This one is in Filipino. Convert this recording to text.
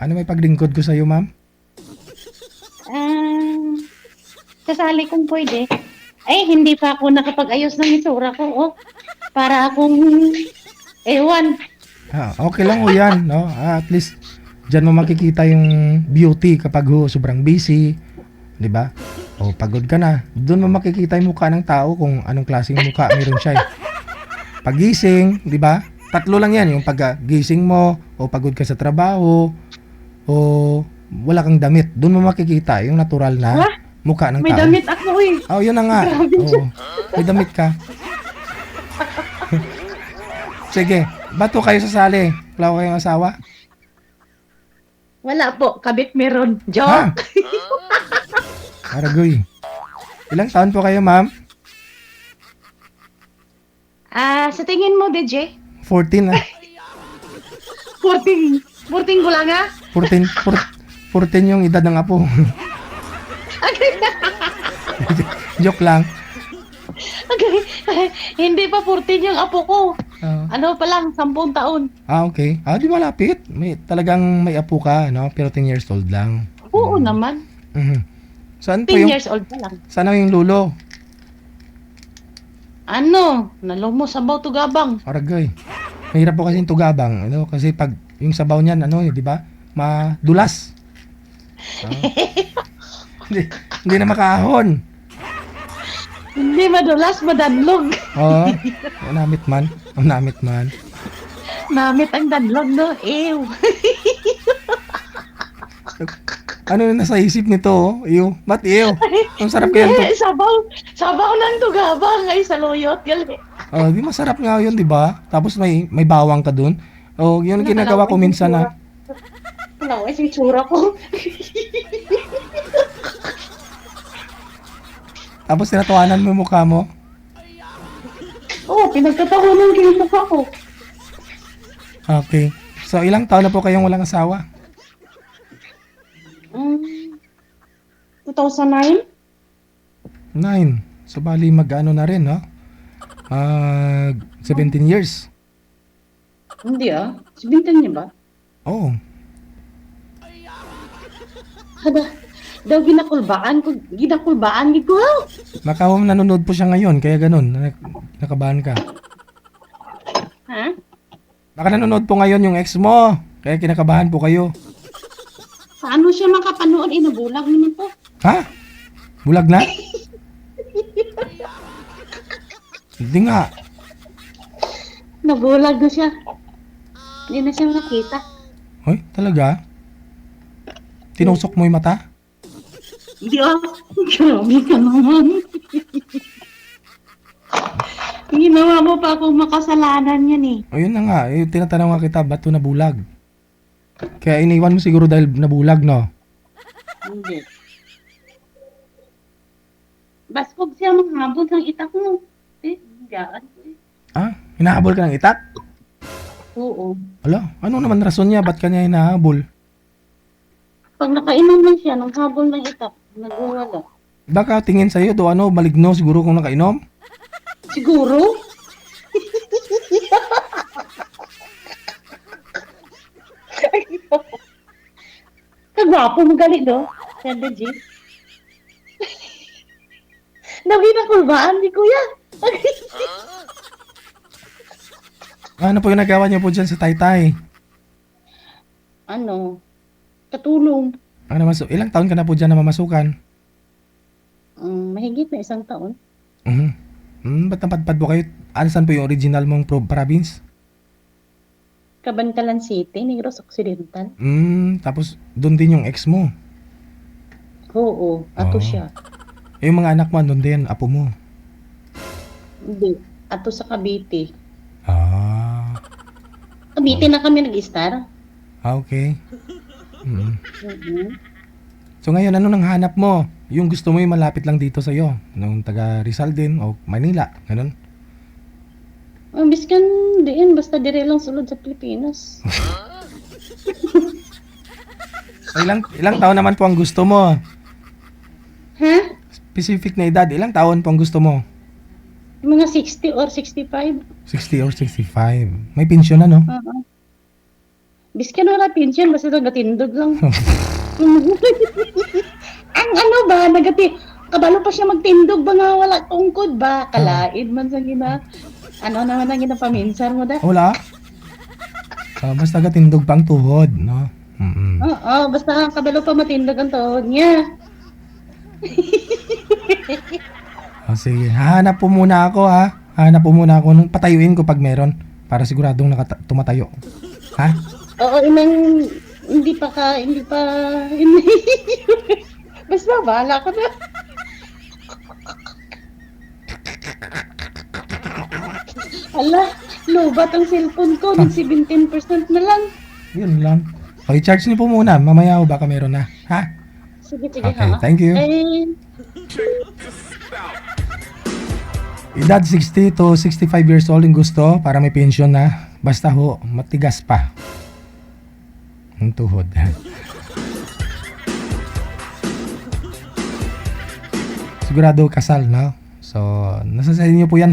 Ano may paglingkod ko sa'yo, ma'am? Ah, Sasali kung pwede. Ay, hindi pa ako nakapag-ayos ng itsura ko, oh. Para akong, ewan. Okay lang ho yan, no? At least, dyan mo makikita yung beauty kapag ho, sobrang busy, di ba? O pagod ka na, doon mo makikita yung mukha ng tao kung anong klaseng mukha meron siya. Pagising, di ba? Tatlo lang yan, yung paggising mo, o pagod ka sa trabaho, o wala kang damit. Doon mo makikita yung natural na Wah, mukha ng may tao. damit ako, eh. Oh, yun na nga. Grabe siya. Oo. May damit ka. Sige, ba't ho kayo sasali? Wala ko kayong asawa? Wala po, kabit meron. Ha? Joke. Aragoy. Ilang taon po kayo, ma'am? Sa tingin mo, DJ? 14 ah. 14 ko lang, ha? 14 yung edad ng apo. Joke lang. Okay. Hindi pa 14 yung apo ko. Ah, Ano pa lang, 10 taon. okay. Di malapit. Talagang may apo ka, no? Pero 10 years old lang. Oo naman. Mhm. Saan po 10 yung, years old pa lang. sana yung lulo? Ano? Nalumos sa Bautugabang. Aragoy. Mahirap po kasi yung tugabang, ano? Kasi pag yung sabaw niyan, ano, di ba? Madulas. Ah. hindi, hindi na makaahon. Hindi madulas, madanlog. Oo. Namit man. Namit man. Namit ang danlog, no? Ew. Ano na nasa isip nito? Oh? Iyo. Ba't iyo? Ang sarap kaya to. Sabaw ng tugabang ay saluyot. Gali. Di masarap nga yun, di ba? Tapos may bawang ka dun. Yun ang ginagawa ko minsan na. Wala, ay itsura ko. Tapos tinatawanan mo yung mukha mo. Oo, pinagtatawanan ko yung mukha ko. Okay. So, ilang taon na po kayong walang asawa? 2009? 9. So, bali mag-ano na rin, no? 17 years. Hindi 17 niya ba? Oo. Hada, daw ginakulbaan ko, gid ko. Baka nanonood po siya ngayon, kaya ganun. Nakabahan ka. Ha? Baka nanonood po ngayon yung ex mo, kaya kinakabahan po kayo. Paano siya makapanood? Inabulag naman to. Ha? Bulag na? Hindi nga. Nabulag na siya. Hindi na siya nakita. Hoy, talaga? Tinusok mo yung mata? Hindi grabe ka naman. Ginawa mo pa akong makasalanan yan eh. Ayun na nga, tinatanong nga kita, ba't to nabulag? Kaya iniwan mo siguro dahil nabulag, no? Hindi. Basbog siya manghabol ng itak mo. Gaan ko eh. Hinahabol ka ng itak? Oo. Ala, ano naman rason niya? Ba't kanya hinahabol? Pag nakainom lang siya ng habol ng itak, nagwawala. Baka tingin sa'yo to maligno siguro kung nakainom? Siguro? Kagwapo mo galit do. Siyempre, G. Nakita ko ba? Hindi kuya. Ano po yung nagawa niyo po dyan sa Taytay? Ano? Katulong. Ilang taon ka na po dyan na mamasukan? Mahigit na 1 taon. Ba't napadpad po kayo? Saan po yung original mong province? Cabancalan City, Negros Occidental. Tapos doon din yung ex mo. Oo, ato Oh. siya. Yung mga anak mo, doon din, apo mo. Hindi, ato sa Cavite. Cavite na kami nag-star. Okay. Mhm. So ngayon, ano nang hanap mo? Yung gusto mo yung malapit lang dito sa'yo? Nung taga Rizal din o Manila, ganun? Biskan diin, basta dire lang sulod sa Pilipinas. Ilang taon naman po ang gusto mo? Ha? Specific na edad, ilang taon po ang gusto mo? Mga 60 or 65. 60 or 65. May pensyon na, no? Oo. Biskan wala pension, basta nagatindog lang. Ang ano ba, kabalo pa siya magtindog ba nga wala tungkod ba? Kalaid man sa gina. Ano naman ang ginapaminsan mo da? Wala. Basta gatindog pang tuhod, no? Oo, basta kabalo pa matindog ang tuhod niya. Sige, hahanap po muna ako ha. Hahanap po muna ako nung patayuin ko pag meron para siguradong tumatayo. Ha? Oo, hindi pa. Basta bahala ka na. Ala, lubat ang cellphone ko, nag 17% na lang. Yun lang. Okay, charge niyo po muna. Mamaya ho baka meron na. Ha? Sige, Okay, ha. thank you. Eh, Edad 60 to 65 years old yung gusto para may pension na. Basta ho, matigas pa. Ang tuhod. Sigurado kasal, no? So, nasa sa inyo po yan.